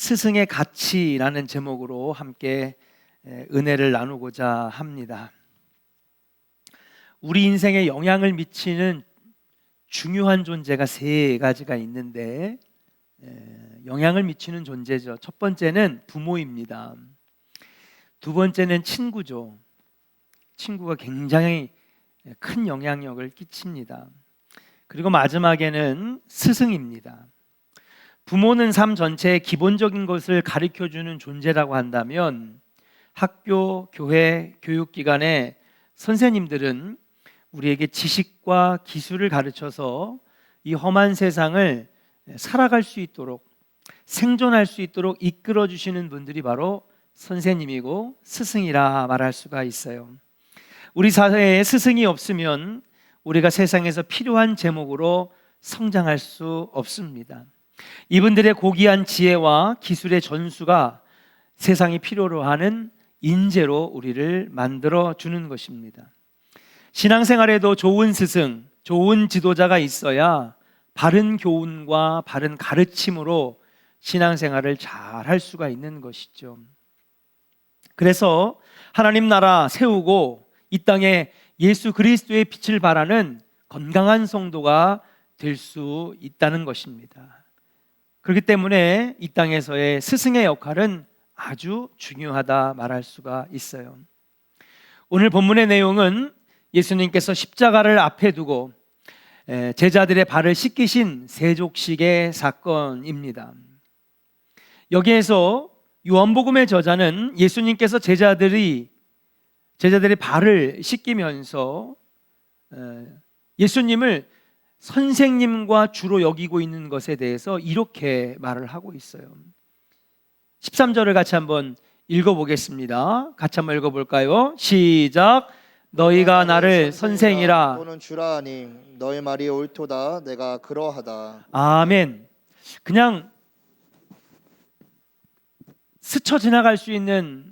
스승의 가치라는 제목으로 함께 은혜를 나누고자 합니다. 우리 인생에 영향을 미치는 중요한 존재가 세 가지가 있는데 영향을 미치는 존재죠. 첫 번째는 부모입니다. 두 번째는 친구죠. 친구가 굉장히 큰 영향력을 끼칩니다. 그리고 마지막에는 스승입니다. 부모는 삶 전체의 기본적인 것을 가르쳐주는 존재라고 한다면 학교, 교회, 교육기관의 선생님들은 우리에게 지식과 기술을 가르쳐서 이 험한 세상을 살아갈 수 있도록, 생존할 수 있도록 이끌어 주시는 분들이 바로 선생님이고 스승이라 말할 수가 있어요. 우리 사회에 스승이 없으면 우리가 세상에서 필요한 제목으로 성장할 수 없습니다. 이분들의 고귀한 지혜와 기술의 전수가 세상이 필요로 하는 인재로 우리를 만들어 주는 것입니다. 신앙생활에도 좋은 스승, 좋은 지도자가 있어야 바른 교훈과 바른 가르침으로 신앙생활을 잘 할 수가 있는 것이죠. 그래서 하나님 나라 세우고 이 땅에 예수 그리스도의 빛을 발하는 건강한 성도가 될 수 있다는 것입니다. 그렇기 때문에 이 땅에서의 스승의 역할은 아주 중요하다 말할 수가 있어요. 오늘 본문의 내용은 예수님께서 십자가를 앞에 두고 제자들의 발을 씻기신 세족식의 사건입니다. 여기에서 요한복음의 저자는 예수님께서 제자들의 발을 씻기면서 예수님을 선생님과 주로 여기고 있는 것에 대해서 이렇게 말을 하고 있어요. 13절을 같이 한번 읽어보겠습니다. 같이 한번 읽어볼까요? 시작. 너희가 나를 선생이라 또는 주라 하니 너희 말이 옳도다. 내가 그러하다. 아멘. 그냥 스쳐 지나갈 수 있는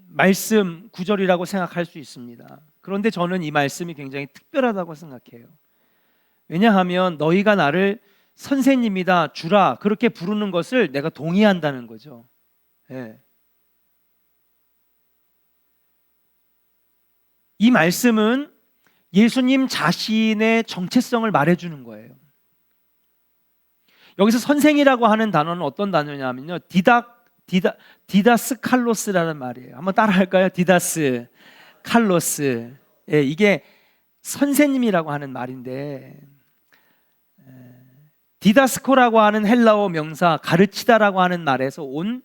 말씀 구절이라고 생각할 수 있습니다. 그런데 저는 이 말씀이 굉장히 특별하다고 생각해요. 왜냐하면 너희가 나를 선생님이다, 주라 그렇게 부르는 것을 내가 동의한다는 거죠. 네. 이 말씀은 예수님 자신의 정체성을 말해주는 거예요. 여기서 선생이라고 하는 단어는 어떤 단어냐면요, 디다스 칼로스라는 말이에요. 한번 따라 할까요? 디다스 칼로스. 예, 이게 선생님이라고 하는 말인데, 디다스코라고 하는 헬라어 명사, 가르치다라고 하는 말에서 온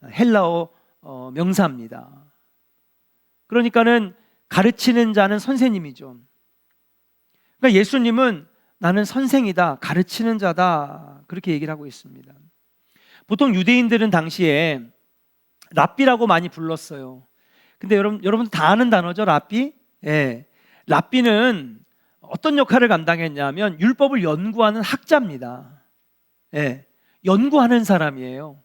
헬라어 명사입니다. 그러니까는 가르치는 자는 선생님이죠. 그러니까 예수님은 나는 선생이다, 가르치는 자다, 그렇게 얘기를 하고 있습니다. 보통 유대인들은 당시에 랍비라고 많이 불렀어요. 근데 여러분 다 아는 단어죠, 랍비? 예. 랍비는 어떤 역할을 감당했냐면 율법을 연구하는 학자입니다. 예. 연구하는 사람이에요.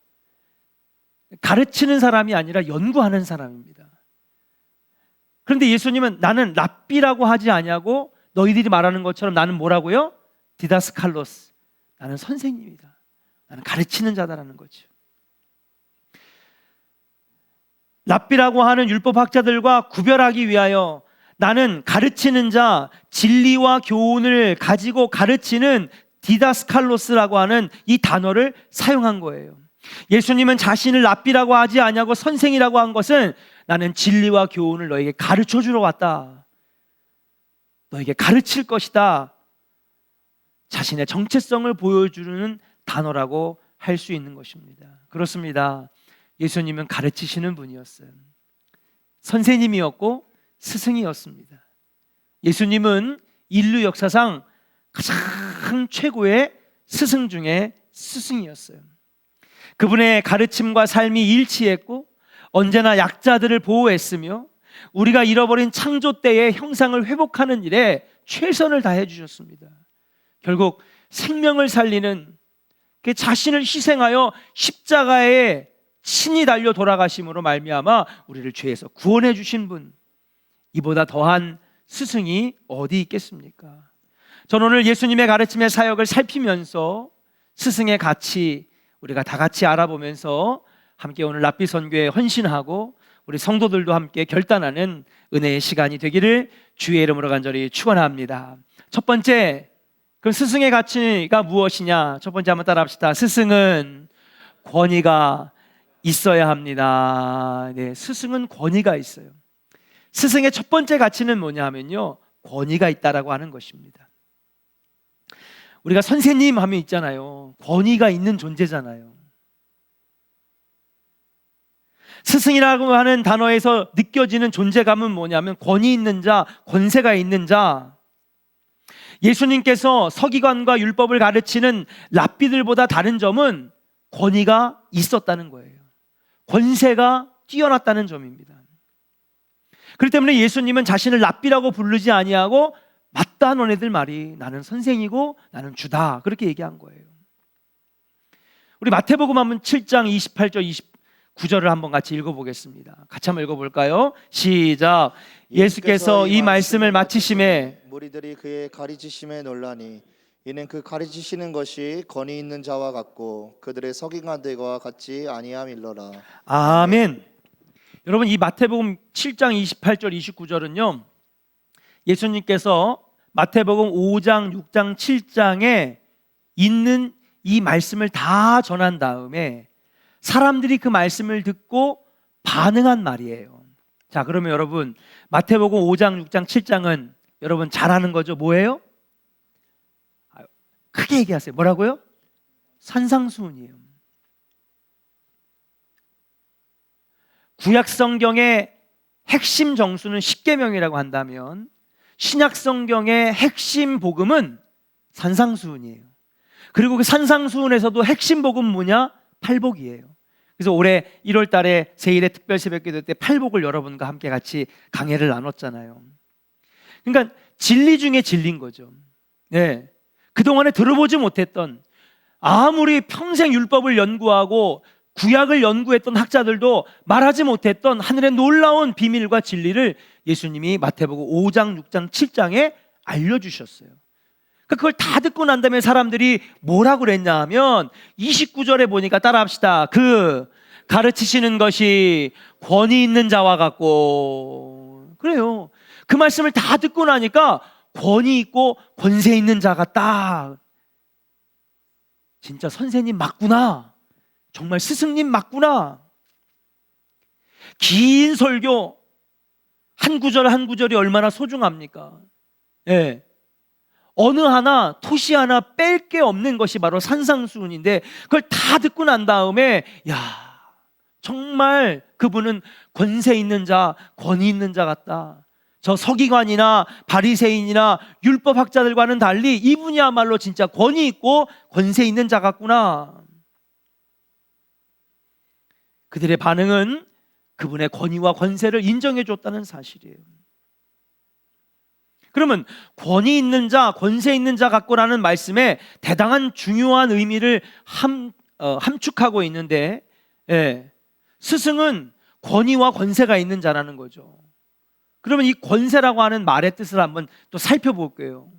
가르치는 사람이 아니라 연구하는 사람입니다. 그런데 예수님은 나는 랍비라고 하지 아니하고 너희들이 말하는 것처럼 나는 뭐라고요? 디다스칼로스, 나는 선생님이다, 나는 가르치는 자다라는 거죠. 랍비라고 하는 율법학자들과 구별하기 위하여 나는 가르치는 자, 진리와 교훈을 가지고 가르치는 디다스칼로스라고 하는 이 단어를 사용한 거예요. 예수님은 자신을 랍비라고 하지 아니하고 선생이라고 한 것은 나는 진리와 교훈을 너에게 가르쳐 주러 왔다, 너에게 가르칠 것이다, 자신의 정체성을 보여주는 단어라고 할 수 있는 것입니다. 그렇습니다. 예수님은 가르치시는 분이었어요. 선생님이었고 스승이었습니다. 예수님은 인류 역사상 가장 최고의 스승 중에 스승이었어요. 그분의 가르침과 삶이 일치했고 언제나 약자들을 보호했으며 우리가 잃어버린 창조 때의 형상을 회복하는 일에 최선을 다해 주셨습니다. 결국 생명을 살리는 그 자신을 희생하여 십자가에 친히 달려 돌아가심으로 말미암아 우리를 죄에서 구원해 주신 분, 이보다 더한 스승이 어디 있겠습니까? 저는 오늘 예수님의 가르침의 사역을 살피면서 스승의 가치, 우리가 다 같이 알아보면서 함께 오늘 랍비 선교에 헌신하고 우리 성도들도 함께 결단하는 은혜의 시간이 되기를 주의 이름으로 간절히 축원합니다. 첫 번째, 그럼 스승의 가치가 무엇이냐? 첫 번째 한번 따라합시다. 스승은 권위가 있어야 합니다. 네, 스승은 권위가 있어요. 스승의 첫 번째 가치는 뭐냐 하면요, 권위가 있다라고 하는 것입니다. 우리가 선생님 하면 있잖아요. 권위가 있는 존재잖아요. 스승이라고 하는 단어에서 느껴지는 존재감은 뭐냐면 권위 있는 자, 권세가 있는 자. 예수님께서 서기관과 율법을 가르치는 랍비들보다 다른 점은 권위가 있었다는 거예요. 권세가 뛰어났다는 점입니다. 그렇기 때문에 예수님은 자신을 랍비라고 부르지 아니하고 맞다 너네들 말이 나는 선생이고 나는 주다 그렇게 얘기한 거예요. 우리 마태복음 한번 7장 28절 29절을 한번 같이 읽어보겠습니다. 같이 한번 읽어볼까요? 시작. 예수께서 이 말씀을 마치심에 무리들이 그의 가르치심에 놀라니 이는 그 가르치시는 것이 권위 있는 자와 같고 그들의 서기관들과 같지 아니함일러라. 아멘. 여러분, 이 마태복음 7장 28절 29절은요 예수님께서 마태복음 5장 6장 7장에 있는 이 말씀을 다 전한 다음에 사람들이 그 말씀을 듣고 반응한 말이에요. 자, 그러면 여러분 마태복음 5장 6장 7장은 여러분 잘 아는 거죠? 뭐예요? 크게 얘기하세요. 뭐라고요? 산상수훈이에요. 구약 성경의 핵심 정수는 십계명이라고 한다면 신약 성경의 핵심 복음은 산상수훈이에요. 그리고 그 산상수훈에서도 핵심 복음 뭐냐? 팔복이에요. 그래서 올해 1월 달에 제1회 특별 새벽기도 때 팔복을 여러분과 함께 같이 강해를 나눴잖아요. 그러니까 진리 중에 진리인 거죠. 네. 그동안에 들어보지 못했던, 아무리 평생 율법을 연구하고 구약을 연구했던 학자들도 말하지 못했던 하늘의 놀라운 비밀과 진리를 예수님이 마태복음 5장, 6장, 7장에 알려주셨어요. 그걸 다 듣고 난 다음에 사람들이 뭐라고 그랬냐 하면 29절에 보니까 따라합시다. 그 가르치시는 것이 권위 있는 자와 같고, 그래요. 그 말씀을 다 듣고 나니까 권위 있고 권세 있는 자 같다. 진짜 선생님 맞구나. 정말 스승님 맞구나. 긴 설교 한 구절 한 구절이 얼마나 소중합니까? 예. 어느 하나 토시 하나 뺄 게 없는 것이 바로 산상수훈인데 그걸 다 듣고 난 다음에 야, 정말 그분은 권세 있는 자, 권위 있는 자 같다. 저 서기관이나 바리새인이나 율법학자들과는 달리 이분이야말로 진짜 권위 있고 권세 있는 자 같구나. 그들의 반응은 그분의 권위와 권세를 인정해 줬다는 사실이에요. 그러면 권위 있는 자, 권세 있는 자 같고라는 말씀에 대단한 중요한 의미를 함축하고 있는데, 예, 스승은 권위와 권세가 있는 자라는 거죠. 그러면 이 권세라고 하는 말의 뜻을 한번 또 살펴볼게요.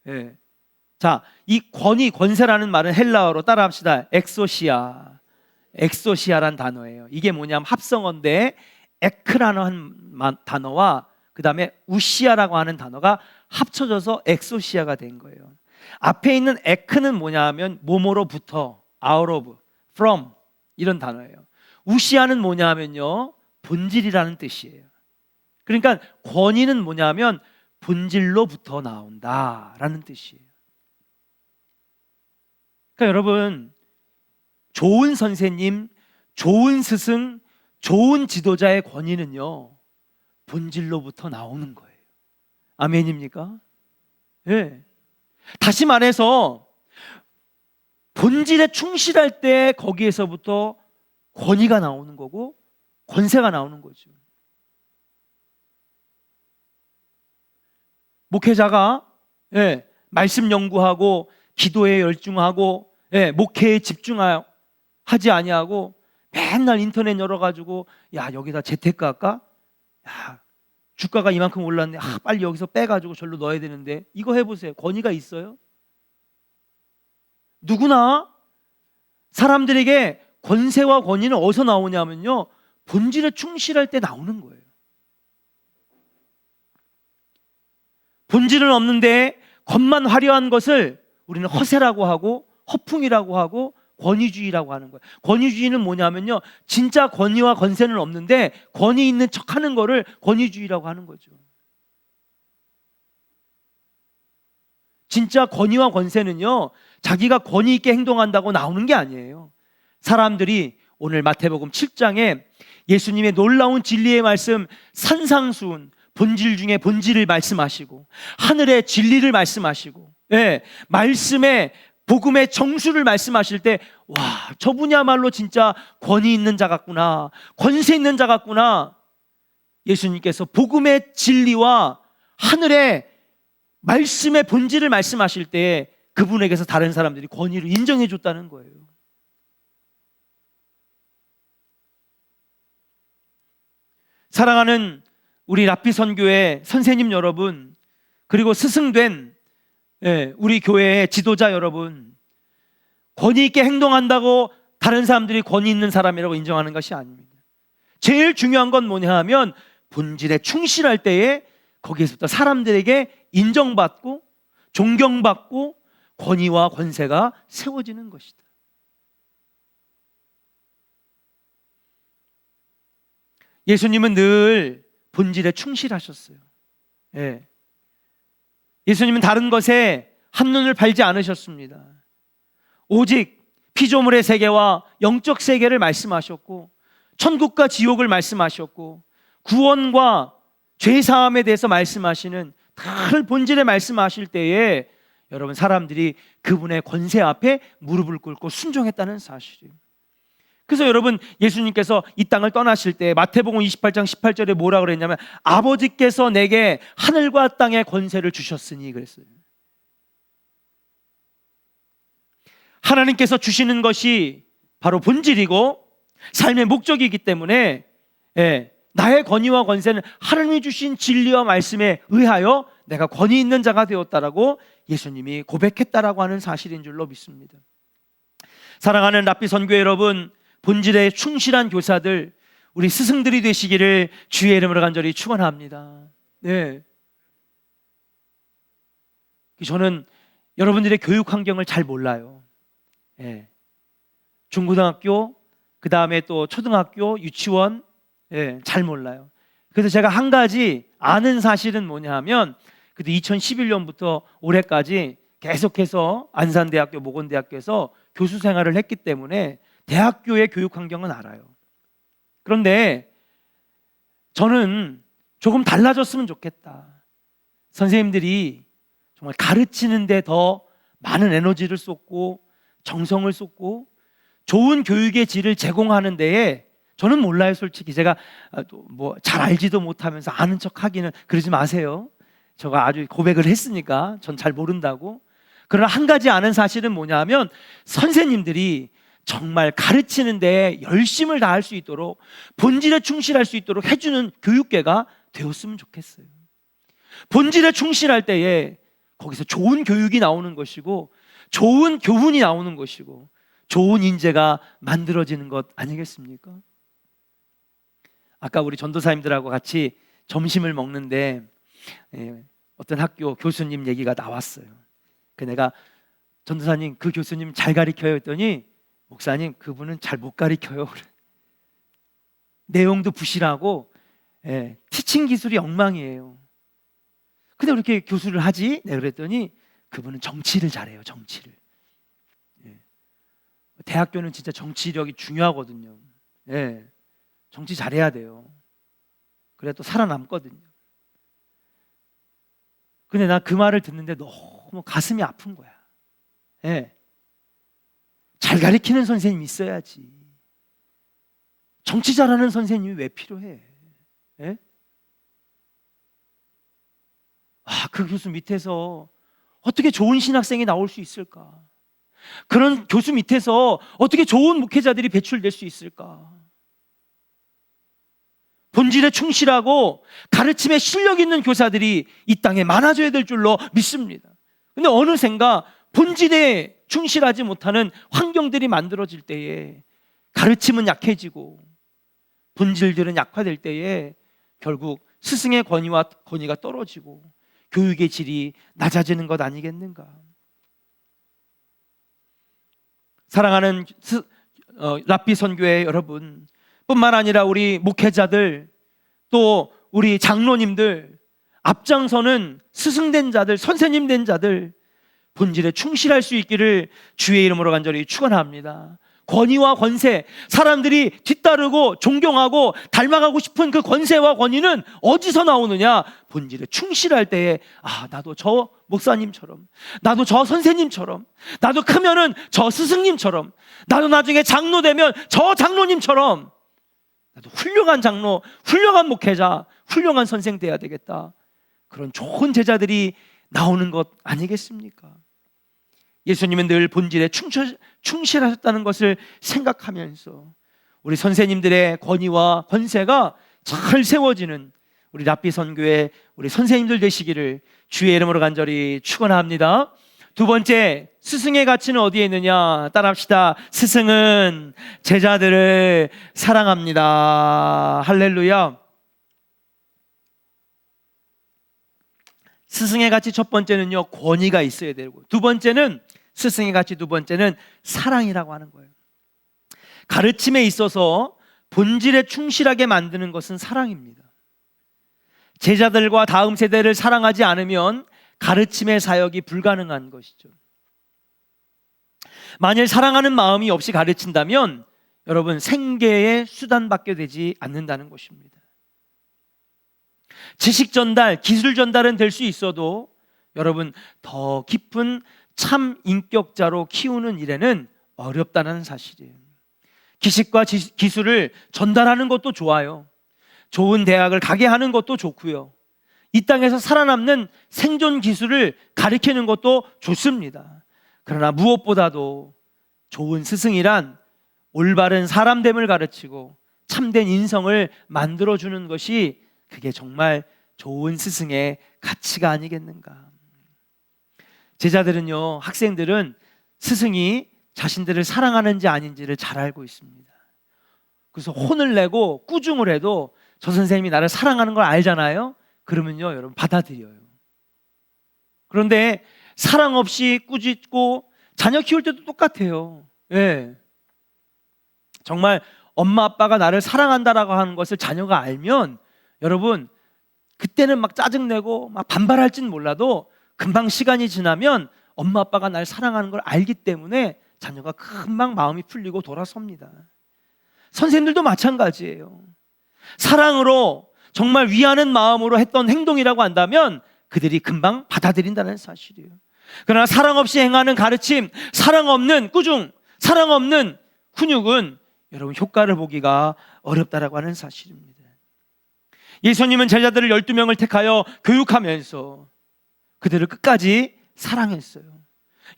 예. 자, 이 권위, 권세라는 말은 헬라어로 따라합시다. 엑소시아란 단어예요. 이게 뭐냐면 합성어인데 에크라는 단어와 그 다음에 우시아라고 하는 단어가 합쳐져서 엑소시아가 된 거예요. 앞에 있는 에크는 뭐냐 하면 뭐뭐로부터, out of, from 이런 단어예요. 우시아는 뭐냐 하면요 본질이라는 뜻이에요. 그러니까 권위는 뭐냐 하면 본질로부터 나온다라는 뜻이에요. 그러니까 여러분, 좋은 선생님, 좋은 스승, 좋은 지도자의 권위는요 본질로부터 나오는 거예요. 아멘입니까? 예. 다시 말해서 본질에 충실할 때 거기에서부터 권위가 나오는 거고 권세가 나오는 거죠. 목회자가 말씀 연구하고 기도에 열중하고 목회에 집중하지 아니하고 맨날 인터넷 열어가지고 야 여기다 재테크 할까? 야 주가가 이만큼 올랐네. 빨리 여기서 빼가지고 절로 넣어야 되는데 이거 해보세요. 권위가 있어요? 누구나 사람들에게 권세와 권위는 어디서 나오냐면요, 본질에 충실할 때 나오는 거예요. 본질은 없는데 겉만 화려한 것을 우리는 허세라고 하고 허풍이라고 하고 권위주의라고 하는 거예요. 권위주의는 뭐냐면요, 진짜 권위와 권세는 없는데 권위 있는 척하는 거를 권위주의라고 하는 거죠. 진짜 권위와 권세는요, 자기가 권위 있게 행동한다고 나오는 게 아니에요. 사람들이 오늘 마태복음 7장에 예수님의 놀라운 진리의 말씀, 산상수훈, 본질 중에 본질을 말씀하시고 하늘의 진리를 말씀하시고, 말씀의 복음의 정수를 말씀하실 때, 와, 저분이야말로 진짜 권위 있는 자 같구나, 권세 있는 자 같구나. 예수님께서 복음의 진리와 하늘의 말씀의 본질을 말씀하실 때 그분에게서 다른 사람들이 권위를 인정해 줬다는 거예요. 사랑하는 우리 라피 선교회 선생님 여러분, 그리고 스승된 우리 교회의 지도자 여러분, 권위 있게 행동한다고 다른 사람들이 권위 있는 사람이라고 인정하는 것이 아닙니다. 제일 중요한 건 뭐냐 하면 본질에 충실할 때에 거기에서부터 사람들에게 인정받고 존경받고 권위와 권세가 세워지는 것이다. 예수님은 늘 본질에 충실하셨어요. 예수님은 다른 것에 한눈을 팔지 않으셨습니다. 오직 피조물의 세계와 영적 세계를 말씀하셨고, 천국과 지옥을 말씀하셨고, 구원과 죄사함에 대해서 말씀하시는 다른 본질에 말씀하실 때에 여러분, 사람들이 그분의 권세 앞에 무릎을 꿇고 순종했다는 사실이에요. 그래서 여러분, 예수님께서 이 땅을 떠나실 때 마태복음 28장 18절에 뭐라 그랬냐면, 아버지께서 내게 하늘과 땅의 권세를 주셨으니 그랬어요. 하나님께서 주시는 것이 바로 본질이고 삶의 목적이기 때문에, 나의 권위와 권세는 하나님이 주신 진리와 말씀에 의하여 내가 권위 있는 자가 되었다라고 예수님이 고백했다라고 하는 사실인 줄로 믿습니다. 사랑하는 라피 선교회 여러분, 본질에 충실한 교사들, 우리 스승들이 되시기를 주의 이름으로 간절히 축원합니다. 저는 여러분들의 교육 환경을 잘 몰라요. 중고등학교, 그 다음에 또 초등학교, 유치원, 잘 몰라요. 그래서 제가 한 가지 아는 사실은 뭐냐 하면, 그래도 2011년부터 올해까지 계속해서 안산대학교, 모건대학교에서 교수 생활을 했기 때문에 대학교의 교육 환경은 알아요. 그런데 저는 조금 달라졌으면 좋겠다. 선생님들이 정말 가르치는 데 더 많은 에너지를 쏟고 정성을 쏟고 좋은 교육의 질을 제공하는 데에, 저는 몰라요, 솔직히. 제가 뭐 잘 알지도 못하면서 아는 척 하기는 그러지 마세요. 제가 아주 고백을 했으니까 전 잘 모른다고. 그러나 한 가지 아는 사실은 뭐냐 하면, 선생님들이 정말 가르치는 데 열심을 다할 수 있도록, 본질에 충실할 수 있도록 해주는 교육계가 되었으면 좋겠어요. 본질에 충실할 때에 거기서 좋은 교육이 나오는 것이고, 좋은 교훈이 나오는 것이고, 좋은 인재가 만들어지는 것 아니겠습니까? 아까 우리 전도사님들하고 같이 점심을 먹는데 어떤 학교 교수님 얘기가 나왔어요. 내가, 전도사님 그 교수님 잘 가르쳐요 했더니, 목사님 그분은 잘 못 가르쳐요. 내용도 부실하고 티칭 기술이 엉망이에요. 근데 왜 이렇게 교수를 하지? 내가 그랬더니 그분은 정치를 잘해요. 정치를. 대학교는 진짜 정치력이 중요하거든요. 정치 잘해야 돼요. 그래야 또 살아남거든요. 근데 나 그 말을 듣는데 너무 가슴이 아픈 거야. 잘 가르치는 선생님이 있어야지. 정치 잘하는 선생님이 왜 필요해? 그 교수 밑에서 어떻게 좋은 신학생이 나올 수 있을까? 그런 교수 밑에서 어떻게 좋은 목회자들이 배출될 수 있을까? 본질에 충실하고 가르침에 실력 있는 교사들이 이 땅에 많아져야 될 줄로 믿습니다. 근데 어느샌가 본질에 충실하지 못하는 환경들이 만들어질 때에 가르침은 약해지고 본질들은 약화될 때에 결국 스승의 권위가 떨어지고 교육의 질이 낮아지는 것 아니겠는가? 사랑하는 랍비 선교회 여러분, 뿐만 아니라 우리 목회자들, 또 우리 장로님들, 앞장서는 스승된 자들, 선생님 된 자들, 본질에 충실할 수 있기를 주의 이름으로 간절히 축원합니다. 권위와 권세, 사람들이 뒤따르고 존경하고 닮아가고 싶은 그 권세와 권위는 어디서 나오느냐? 본질에 충실할 때에 나도 저 목사님처럼, 나도 저 선생님처럼, 나도 크면은 저 스승님처럼, 나도 나중에 장로 되면 저 장로님처럼, 나도 훌륭한 장로, 훌륭한 목회자, 훌륭한 선생 돼야 되겠다. 그런 좋은 제자들이 나오는 것 아니겠습니까? 예수님은 늘 본질에 충실하셨다는 것을 생각하면서 우리 선생님들의 권위와 권세가 잘 세워지는 우리 랍비 선교의 우리 선생님들 되시기를 주의 이름으로 간절히 축원합니다. 두 번째, 스승의 가치는 어디에 있느냐? 따라합시다. 스승은 제자들을 사랑합니다. 할렐루야. 스승의 가치 첫 번째는요, 권위가 있어야 되고, 두 번째는 스승의 가치 두 번째는 사랑이라고 하는 거예요. 가르침에 있어서 본질에 충실하게 만드는 것은 사랑입니다. 제자들과 다음 세대를 사랑하지 않으면 가르침의 사역이 불가능한 것이죠. 만일 사랑하는 마음이 없이 가르친다면 여러분 생계의 수단밖에 되지 않는다는 것입니다. 지식 전달, 기술 전달은 될 수 있어도 여러분 더 깊은 참 인격자로 키우는 일에는 어렵다는 사실이에요. 지식과 기술을 전달하는 것도 좋아요. 좋은 대학을 가게 하는 것도 좋고요. 이 땅에서 살아남는 생존 기술을 가르치는 것도 좋습니다. 그러나 무엇보다도 좋은 스승이란 올바른 사람됨을 가르치고 참된 인성을 만들어주는 것이 그게 정말 좋은 스승의 가치가 아니겠는가. 제자들은요, 학생들은 스승이 자신들을 사랑하는지 아닌지를 잘 알고 있습니다. 그래서 혼을 내고 꾸중을 해도 저 선생님이 나를 사랑하는 걸 알잖아요. 그러면요, 여러분 받아들여요. 그런데 사랑 없이 꾸짖고 자녀 키울 때도 똑같아요. 예. 정말 엄마 아빠가 나를 사랑한다라고 하는 것을 자녀가 알면 여러분 그때는 막 짜증내고 막 반발할지는 몰라도 금방 시간이 지나면 엄마 아빠가 날 사랑하는 걸 알기 때문에 자녀가 금방 마음이 풀리고 돌아섭니다. 선생님들도 마찬가지예요. 사랑으로 정말 위하는 마음으로 했던 행동이라고 한다면 그들이 금방 받아들인다는 사실이에요. 그러나 사랑 없이 행하는 가르침, 사랑 없는 꾸중, 사랑 없는 훈육은 여러분 효과를 보기가 어렵다라고 하는 사실입니다. 예수님은 제자들을 12명을 택하여 교육하면서 그들을 끝까지 사랑했어요.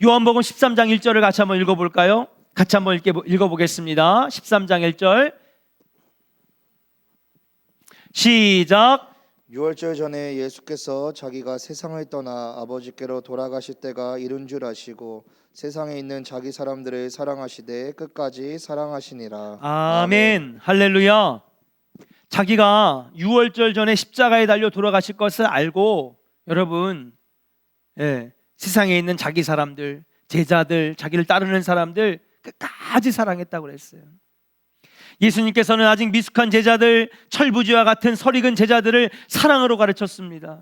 요한복음 13장 1절을 같이 한번 읽어볼까요? 같이 한번 읽어보겠습니다. 13장 1절 시작. 유월절 전에 예수께서 자기가 세상을 떠나 아버지께로 돌아가실 때가 이른 줄 아시고 세상에 있는 자기 사람들을 사랑하시되 끝까지 사랑하시니라. 아멘. 할렐루야. 자기가 유월절 전에 십자가에 달려 돌아가실 것을 알고 여러분 세상에 있는 자기 사람들, 제자들, 자기를 따르는 사람들 끝까지 사랑했다고 그랬어요. 예수님께서는 아직 미숙한 제자들, 철부지와 같은 설익은 제자들을 사랑으로 가르쳤습니다.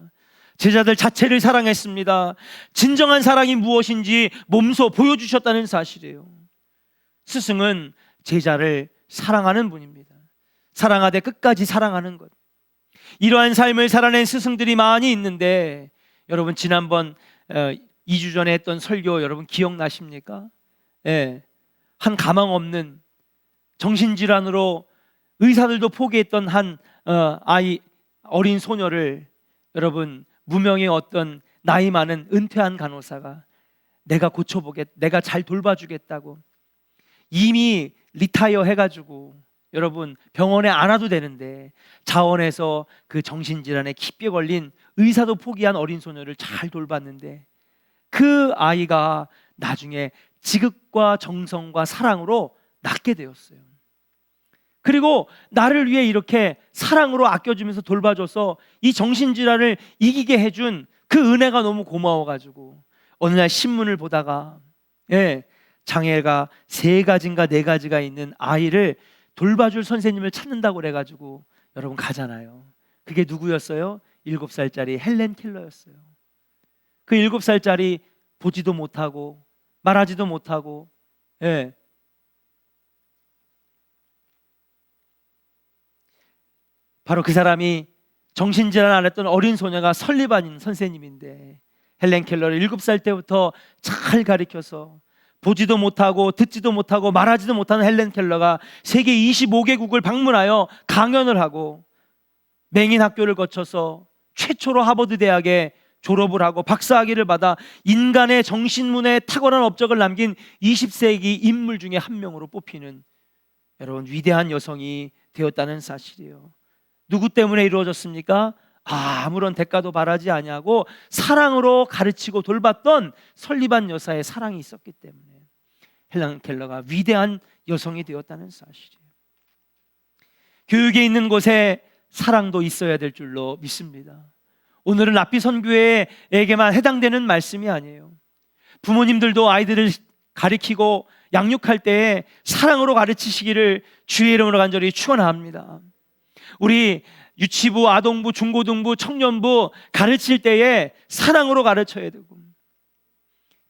제자들 자체를 사랑했습니다. 진정한 사랑이 무엇인지 몸소 보여주셨다는 사실이에요. 스승은 제자를 사랑하는 분입니다. 사랑하되 끝까지 사랑하는 것. 이러한 삶을 살아낸 스승들이 많이 있는데 여러분 지난번 2주 전에 했던 설교 여러분 기억나십니까? 한 가망 없는 정신질환으로 의사들도 포기했던 한 어린 소녀를 여러분 무명의 어떤 나이 많은 은퇴한 간호사가 내가 잘 돌봐주겠다고 이미 리타이어 해가지고 여러분 병원에 안 와도 되는데 자원에서 그 정신질환에 깊게 걸린 의사도 포기한 어린 소녀를 잘 돌봤는데 그 아이가 나중에 지극과 정성과 사랑으로 낳게 되었어요. 그리고 나를 위해 이렇게 사랑으로 아껴주면서 돌봐줘서 이 정신질환을 이기게 해준 그 은혜가 너무 고마워가지고 어느 날 신문을 보다가 장애가 3가지인가 4가지가 있는 아이를 돌봐줄 선생님을 찾는다고 그래가지고 여러분 가잖아요. 그게 누구였어요? 7살짜리 헬렌 켈러였어요. 그 7살짜리 보지도 못하고 말하지도 못하고 바로 그 사람이 정신질환 안 했던 어린 소녀가 설리반인 선생님인데, 헬렌 켈러를 7살 때부터 잘 가르쳐서 보지도 못하고 듣지도 못하고 말하지도 못하는 헬렌 켈러가 세계 25개국을 방문하여 강연을 하고 맹인 학교를 거쳐서 최초로 하버드 대학에 졸업을 하고 박사학위를 받아 인간의 정신문화에 탁월한 업적을 남긴 20세기 인물 중에 한 명으로 뽑히는 여러분 위대한 여성이 되었다는 사실이에요. 누구 때문에 이루어졌습니까? 아무런 대가도 바라지 아니하고 사랑으로 가르치고 돌봤던 설리반 여사의 사랑이 있었기 때문에 헬렌 켈러가 위대한 여성이 되었다는 사실이에요. 교육에 있는 곳에 사랑도 있어야 될 줄로 믿습니다. 오늘은 랍비 선교회에게만 해당되는 말씀이 아니에요. 부모님들도 아이들을 가르치고 양육할 때에 사랑으로 가르치시기를 주의 이름으로 간절히 축원합니다. 우리 유치부, 아동부, 중고등부, 청년부 가르칠 때에 사랑으로 가르쳐야 되고,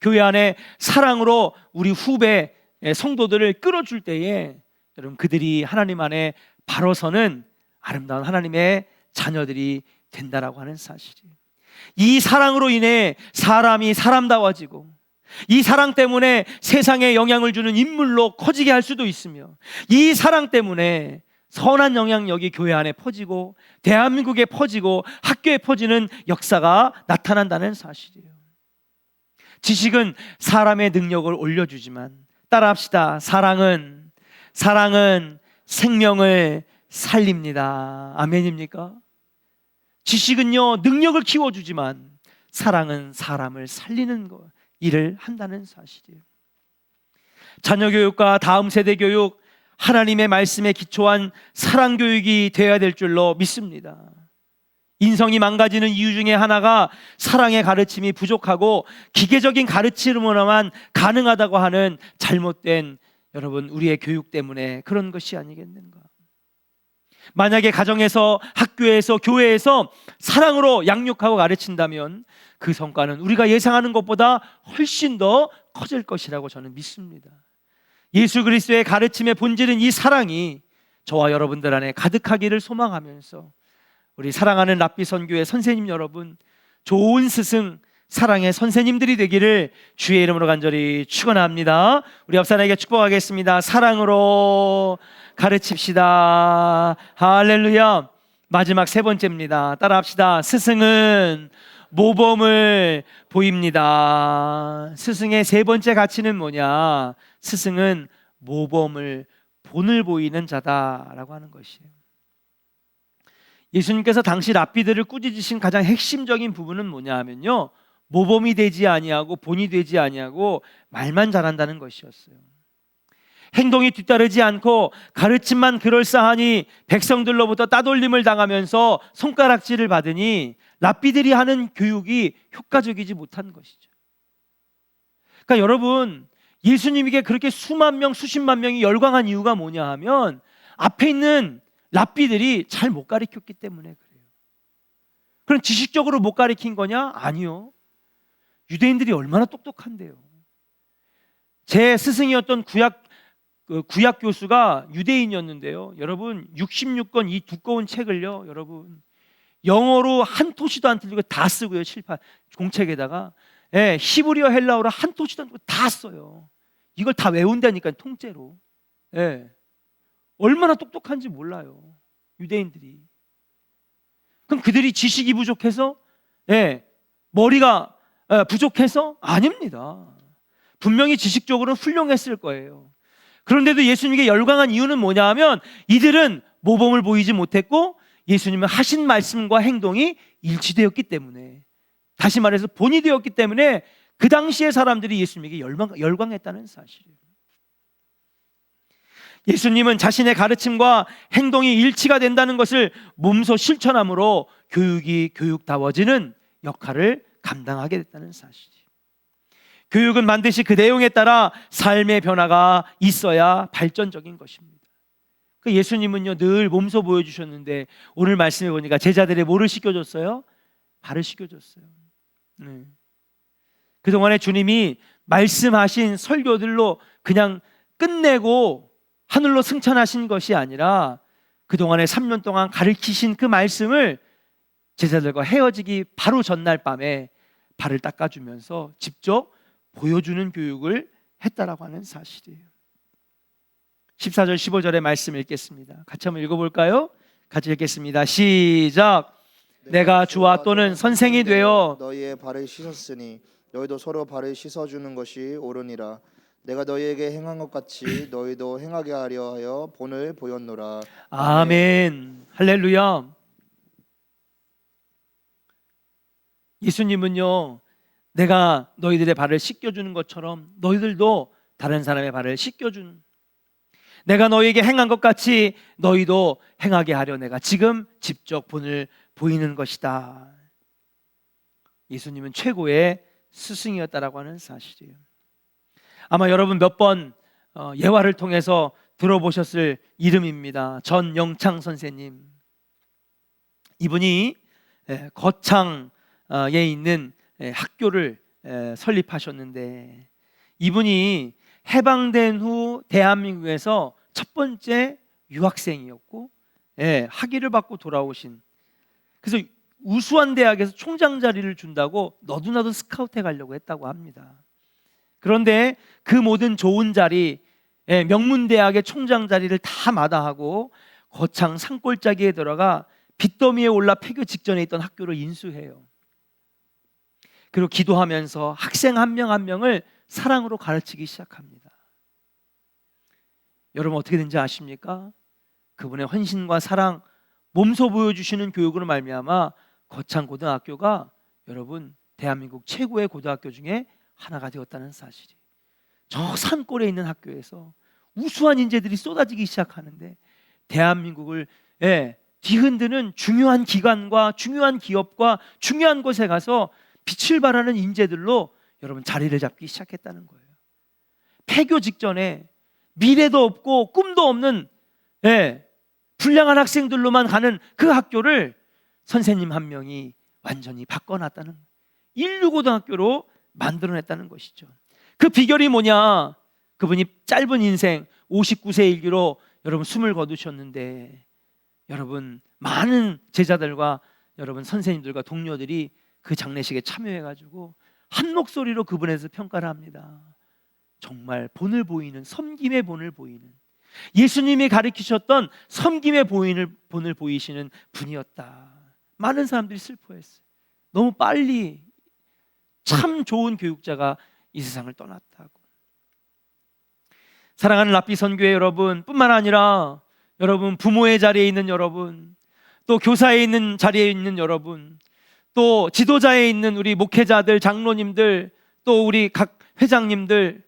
교회 안에 사랑으로 우리 후배 성도들을 끌어줄 때에 여러분 그들이 하나님 안에 바로 서는 아름다운 하나님의 자녀들이 된다라고 하는 사실이에요. 이 사랑으로 인해 사람이 사람다워지고, 이 사랑 때문에 세상에 영향을 주는 인물로 커지게 할 수도 있으며, 이 사랑 때문에 선한 영향력이 교회 안에 퍼지고 대한민국에 퍼지고 학교에 퍼지는 역사가 나타난다는 사실이에요. 지식은 사람의 능력을 올려주지만 따라합시다. 사랑은 생명을 살립니다. 아멘입니까? 지식은요 능력을 키워주지만 사랑은 사람을 살리는 일을 한다는 사실이에요. 자녀 교육과 다음 세대 교육, 하나님의 말씀에 기초한 사랑 교육이 되어야 될 줄로 믿습니다. 인성이 망가지는 이유 중에 하나가 사랑의 가르침이 부족하고 기계적인 가르침으로만 가능하다고 하는 잘못된 여러분 우리의 교육 때문에 그런 것이 아니겠는가. 만약에 가정에서, 학교에서, 교회에서 사랑으로 양육하고 가르친다면 그 성과는 우리가 예상하는 것보다 훨씬 더 커질 것이라고 저는 믿습니다. 예수 그리스도의 가르침의 본질은 이 사랑이 저와 여러분들 안에 가득하기를 소망하면서 우리 사랑하는 랍비 선교회 선생님 여러분, 좋은 스승, 사랑의 선생님들이 되기를 주의 이름으로 간절히 축원합니다. 우리 옆 사람에게 축복하겠습니다. 사랑으로 가르칩시다. 할렐루야. 마지막 3번째입니다. 따라합시다. 스승은 모범을 보입니다. 스승의 3번째 가치는 뭐냐? 스승은 모범을, 본을 보이는 자다라고 하는 것이에요. 예수님께서 당시 랍비들을 꾸짖으신 가장 핵심적인 부분은 뭐냐 하면요, 모범이 되지 아니하고 본이 되지 아니하고 말만 잘한다는 것이었어요. 행동이 뒤따르지 않고 가르침만 그럴싸하니 백성들로부터 따돌림을 당하면서 손가락질을 받으니 랍비들이 하는 교육이 효과적이지 못한 것이죠. 그러니까 여러분, 예수님에게 그렇게 수만 명, 수십만 명이 열광한 이유가 뭐냐 하면 앞에 있는 랍비들이 잘 못 가르쳤기 때문에 그래요. 그럼 지식적으로 못 가르친 거냐? 아니요. 유대인들이 얼마나 똑똑한데요. 제 스승이었던 구약 교수가 유대인이었는데요. 여러분 66권 이 두꺼운 책을요, 여러분 영어로 한 토시도 안 틀리고 다 쓰고요. 칠판 공책에다가 히브리어 헬라어로 한 토시도 안 틀리고 다 써요. 이걸 다 외운다니까요, 통째로. 얼마나 똑똑한지 몰라요, 유대인들이. 그럼 그들이 지식이 부족해서? 머리가 부족해서? 아닙니다. 분명히 지식적으로는 훌륭했을 거예요. 그런데도 예수님에게 열광한 이유는 뭐냐 하면 이들은 모범을 보이지 못했고 예수님은 하신 말씀과 행동이 일치되었기 때문에, 다시 말해서 본이 되었기 때문에 그 당시의 사람들이 예수님에게 열광했다는 사실이에요. 예수님은 자신의 가르침과 행동이 일치가 된다는 것을 몸소 실천함으로 교육이 교육다워지는 역할을 감당하게 됐다는 사실이에요. 교육은 반드시 그 내용에 따라 삶의 변화가 있어야 발전적인 것입니다. 그 예수님은요 늘 몸소 보여주셨는데 오늘 말씀해 보니까 제자들의 뭐를 시켜줬어요? 발을 시켜줬어요. 그동안에 주님이 말씀하신 설교들로 그냥 끝내고 하늘로 승천하신 것이 아니라 그동안에 3년 동안 가르치신 그 말씀을 제자들과 헤어지기 바로 전날 밤에 발을 닦아주면서 직접 보여주는 교육을 했다라고 하는 사실이에요. 14절 15절의 말씀 읽겠습니다. 같이 한번 읽어볼까요? 같이 읽겠습니다. 시작. 내가 주와 또는 선생이 되어 너희의 발을 씻었으니 너희도 서로 발을 씻어주는 것이 옳으니라. 내가 너희에게 행한 것 같이 너희도 행하게 하려 하여 본을 보였노라. 아멘. 할렐루야. 예수님은요 내가 너희들의 발을 씻겨주는 것처럼 너희들도 다른 사람의 발을 씻겨주는, 내가 너희에게 행한 것 같이 너희도 행하게 하려 내가 지금 직접 본을 보이는 것이다. 예수님은 최고의 스승이었다라고 하는 사실이에요. 아마 여러분 몇 번 예화를 통해서 들어보셨을 이름입니다. 전영창 선생님. 이분이 거창에 있는 학교를 설립하셨는데 이분이 해방된 후 대한민국에서 첫 번째 유학생이었고 학위를 받고 돌아오신, 그래서 우수한 대학에서 총장 자리를 준다고 너도나도 스카우트해 가려고 했다고 합니다. 그런데 그 모든 좋은 자리, 명문대학의 총장 자리를 다 마다하고 거창 산골짜기에 들어가 빚더미에 올라 폐교 직전에 있던 학교를 인수해요. 그리고 기도하면서 학생 한 명 한 명을 사랑으로 가르치기 시작합니다. 여러분 어떻게 된지 아십니까? 그분의 헌신과 사랑, 몸소 보여주시는 교육으로 말미암아 거창 고등학교가 여러분 대한민국 최고의 고등학교 중에 하나가 되었다는 사실이, 저 산골에 있는 학교에서 우수한 인재들이 쏟아지기 시작하는데 대한민국을 뒤흔드는 중요한 기관과 중요한 기업과 중요한 곳에 가서 빛을 발하는 인재들로 여러분 자리를 잡기 시작했다는 거예요. 폐교 직전에 미래도 없고 꿈도 없는 불량한 학생들로만 가는 그 학교를 선생님 한 명이 완전히 바꿔놨다는, 인류고등학교로 만들어냈다는 것이죠. 그 비결이 뭐냐? 그분이 짧은 인생 59세 일기로 여러분 숨을 거두셨는데 여러분 많은 제자들과 여러분 선생님들과 동료들이 그 장례식에 참여해가지고 한 목소리로 그분에 대해서 평가를 합니다. 정말 본을 보이는, 섬김의 본을 보이는, 예수님이 가르치셨던 섬김의 본을 보이시는 분이었다. 많은 사람들이 슬퍼했어요. 너무 빨리 참 좋은 교육자가 이 세상을 떠났다고. 사랑하는 라삐 선교회 여러분 뿐만 아니라 여러분 부모의 자리에 있는 여러분, 또 교사에 있는 자리에 있는 여러분, 또 지도자에 있는 우리 목회자들, 장로님들, 또 우리 각 회장님들,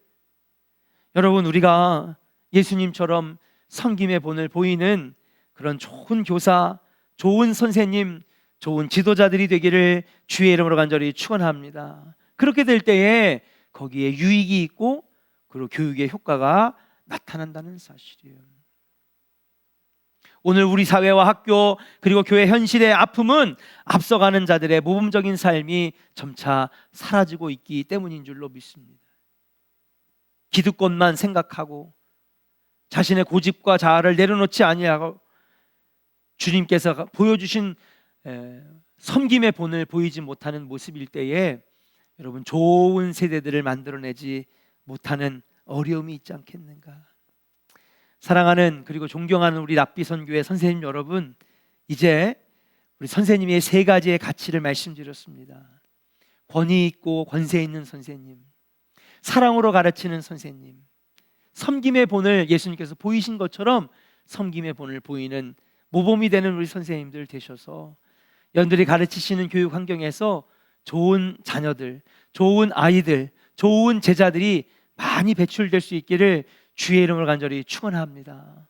여러분 우리가 예수님처럼 섬김의 본을 보이는 그런 좋은 교사, 좋은 선생님, 좋은 지도자들이 되기를 주의 이름으로 간절히 축원합니다. 그렇게 될 때에 거기에 유익이 있고 그리고 교육의 효과가 나타난다는 사실이에요. 오늘 우리 사회와 학교 그리고 교회 현실의 아픔은 앞서가는 자들의 모범적인 삶이 점차 사라지고 있기 때문인 줄로 믿습니다. 기득권만 생각하고 자신의 고집과 자아를 내려놓지 아니하고 주님께서 보여주신 섬김의 본을 보이지 못하는 모습일 때에 여러분 좋은 세대들을 만들어내지 못하는 어려움이 있지 않겠는가. 사랑하는 그리고 존경하는 우리 랍비 선교회 선생님 여러분, 이제 우리 선생님의 세 가지의 가치를 말씀드렸습니다. 권위 있고 권세 있는 선생님, 사랑으로 가르치는 선생님, 섬김의 본을 예수님께서 보이신 것처럼 섬김의 본을 보이는 모범이 되는 우리 선생님들 되셔서 연들이 가르치시는 교육 환경에서 좋은 자녀들, 좋은 아이들, 좋은 제자들이 많이 배출될 수 있기를 주의 이름을 간절히 축원합니다.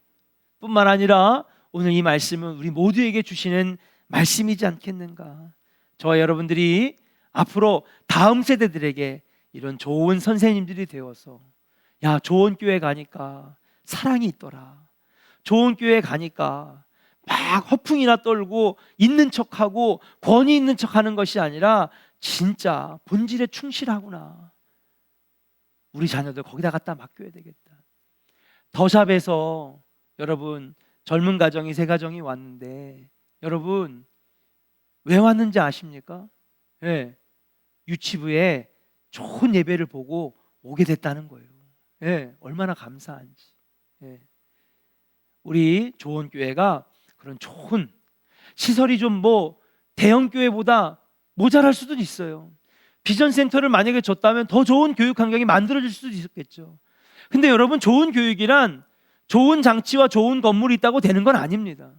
뿐만 아니라 오늘 이 말씀은 우리 모두에게 주시는 말씀이지 않겠는가. 저와 여러분들이 앞으로 다음 세대들에게 이런 좋은 선생님들이 되어서, 야, 좋은 교회 가니까 사랑이 있더라, 좋은 교회 가니까 막 허풍이나 떨고 있는 척하고 권위 있는 척하는 것이 아니라 진짜 본질에 충실하구나, 우리 자녀들 거기다 갖다 맡겨야 되겠다. 더샵에서 여러분 젊은 가정이 세 가정이 왔는데, 여러분 왜 왔는지 아십니까? 예, 유치부에 좋은 예배를 보고 오게 됐다는 거예요. 예, 얼마나 감사한지. 예. 우리 좋은 교회가 그런 좋은 시설이 좀 뭐 대형 교회보다 모자랄 수도 있어요. 비전 센터를 만약에 줬다면 더 좋은 교육 환경이 만들어질 수도 있었겠죠. 근데 여러분, 좋은 교육이란 좋은 장치와 좋은 건물이 있다고 되는 건 아닙니다.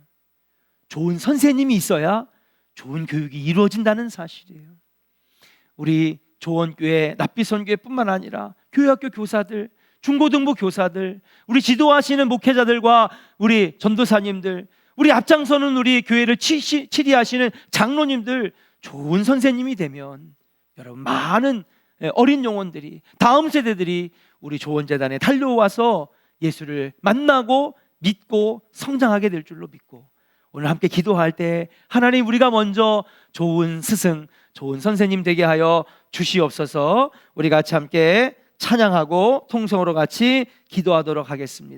좋은 선생님이 있어야 좋은 교육이 이루어진다는 사실이에요. 우리 조원교회, 납비선교회뿐만 아니라 교회학교 교사들, 중고등부 교사들, 우리 지도하시는 목회자들과 우리 전도사님들, 우리 앞장서는 우리 교회를 치리하시는 장로님들, 좋은 선생님이 되면 여러분 많은 어린 영혼들이, 다음 세대들이 우리 조원재단에 달려와서 예수를 만나고 믿고 성장하게 될 줄로 믿고, 오늘 함께 기도할 때 하나님, 우리가 먼저 좋은 스승, 좋은 선생님 되게 하여 주시옵소서. 우리 같이 함께 찬양하고 통성으로 같이 기도하도록 하겠습니다.